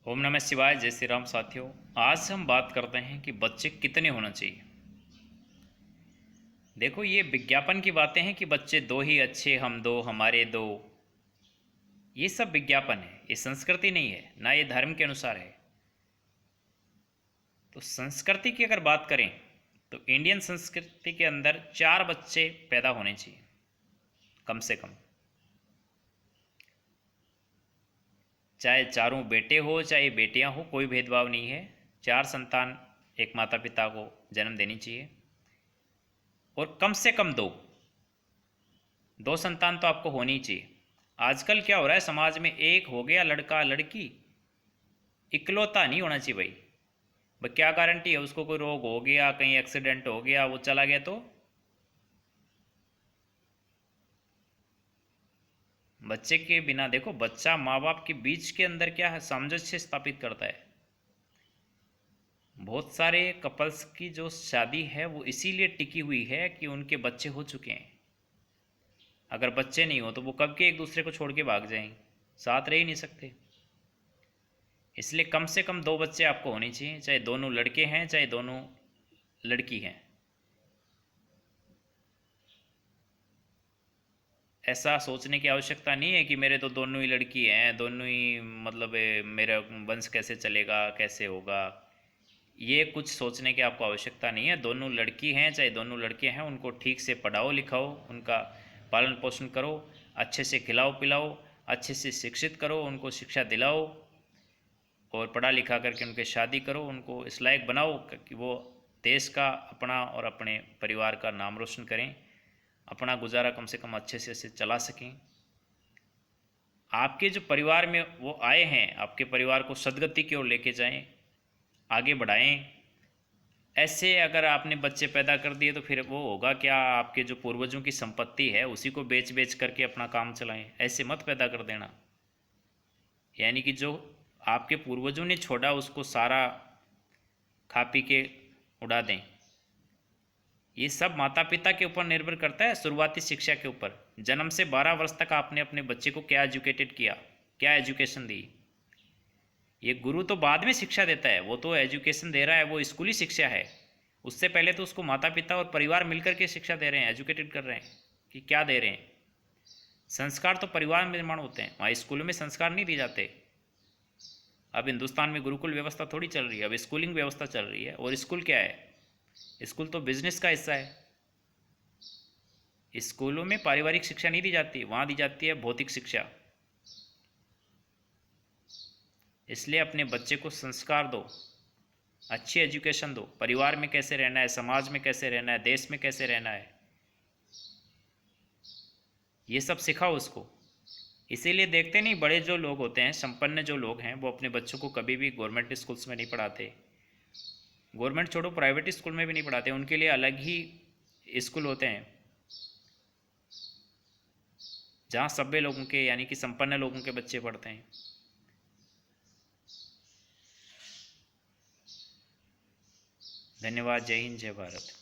ओम नमः शिवाय। जय श्री राम साथियों। आज हम बात करते हैं कि बच्चे कितने होना चाहिए। देखो, ये विज्ञापन की बातें हैं कि बच्चे दो ही अच्छे, हम दो, हमारे दो। ये सब विज्ञापन है, ये संस्कृति नहीं है, ना ये धर्म के अनुसार है। तो संस्कृति की अगर बात करें तो इंडियन संस्कृति के अंदर 4 बच्चे पैदा होने चाहिए कम से कम। चाहे चारों बेटे हो चाहे बेटियां हो, कोई भेदभाव नहीं है। 4 संतान एक माता पिता को जन्म देनी चाहिए। और कम से कम दो संतान तो आपको होनी ही चाहिए। आजकल क्या हो रहा है समाज में, एक हो गया लड़का लड़की, इकलौता नहीं होना चाहिए भाई। भाई क्या गारंटी है उसको कोई रोग हो गया, कहीं एक्सीडेंट हो गया, वो चला गया तो। बच्चे के बिना, देखो, बच्चा माँ बाप के बीच के अंदर क्या है, सामंजस्य स्थापित करता है। बहुत सारे कपल्स की जो शादी है वो इसीलिए टिकी हुई है कि उनके बच्चे हो चुके हैं। अगर बच्चे नहीं हो तो वो कब के एक दूसरे को छोड़ के भाग जाएंगे, साथ रह ही नहीं सकते। इसलिए कम से कम 2 बच्चे आपको होने चाहिए, चाहे दोनों लड़के हैं चाहे दोनों लड़की हैं। ऐसा सोचने की आवश्यकता नहीं है कि मेरे तो दोनों ही लड़की हैं, दोनों ही मतलब मेरा वंश कैसे चलेगा, कैसे होगा। ये कुछ सोचने की आपको आवश्यकता नहीं है। दोनों लड़की हैं चाहे दोनों लड़के हैं, उनको ठीक से पढ़ाओ लिखाओ, उनका पालन पोषण करो, अच्छे से खिलाओ पिलाओ, अच्छे से शिक्षित करो, उनको शिक्षा दिलाओ और पढ़ा लिखा करके उनके शादी करो। उनको इस लायक बनाओ कि वो देश का, अपना और अपने परिवार का नाम रोशन करें, अपना गुजारा कम से कम अच्छे से चला सकें। आपके जो परिवार में वो आए हैं, आपके परिवार को सदगति की ओर लेके जाएं, आगे बढ़ाएं। ऐसे अगर आपने बच्चे पैदा कर दिए तो फिर वो होगा क्या, आपके जो पूर्वजों की संपत्ति है उसी को बेच बेच करके अपना काम चलाएं। ऐसे मत पैदा कर देना। यानी कि जो आपके पूर्वजों ने छोड़ा उसको सारा खा पी के उड़ा दें। ये सब माता पिता के ऊपर निर्भर करता है, शुरुआती शिक्षा के ऊपर। जन्म से 12 वर्ष तक आपने अपने बच्चे को क्या एजुकेटेड किया, क्या एजुकेशन दी। ये गुरु तो बाद में शिक्षा देता है, वो तो एजुकेशन दे रहा है, वो स्कूली शिक्षा है। उससे पहले तो उसको माता पिता और परिवार मिलकर के शिक्षा दे रहे हैं, एजुकेटेड कर रहे हैं कि क्या दे रहे हैं। संस्कार तो परिवार में निर्माण होते हैं, वहाँ स्कूलों में संस्कार नहीं दिए जाते। अब हिंदुस्तान में गुरुकुल व्यवस्था थोड़ी चल रही है, अब स्कूलिंग व्यवस्था चल रही है। और स्कूल क्या है, स्कूल तो बिजनेस का हिस्सा है। स्कूलों में पारिवारिक शिक्षा नहीं दी जाती, वहाँ दी जाती है भौतिक शिक्षा। इसलिए अपने बच्चे को संस्कार दो, अच्छी एजुकेशन दो। परिवार में कैसे रहना है, समाज में कैसे रहना है, देश में कैसे रहना है, ये सब सिखाओ उसको। इसीलिए देखते नहीं, बड़े जो लोग होते हैं, संपन्न जो लोग हैं, वो अपने बच्चों को कभी भी गवर्नमेंट स्कूल्स में नहीं पढ़ाते। गवर्नमेंट छोड़ो, प्राइवेट स्कूल में भी नहीं पढ़ाते, उनके लिए अलग ही स्कूल होते हैं जहाँ सभ्य लोगों के, यानी कि संपन्न लोगों के बच्चे पढ़ते हैं। धन्यवाद। जय हिंद, जय भारत।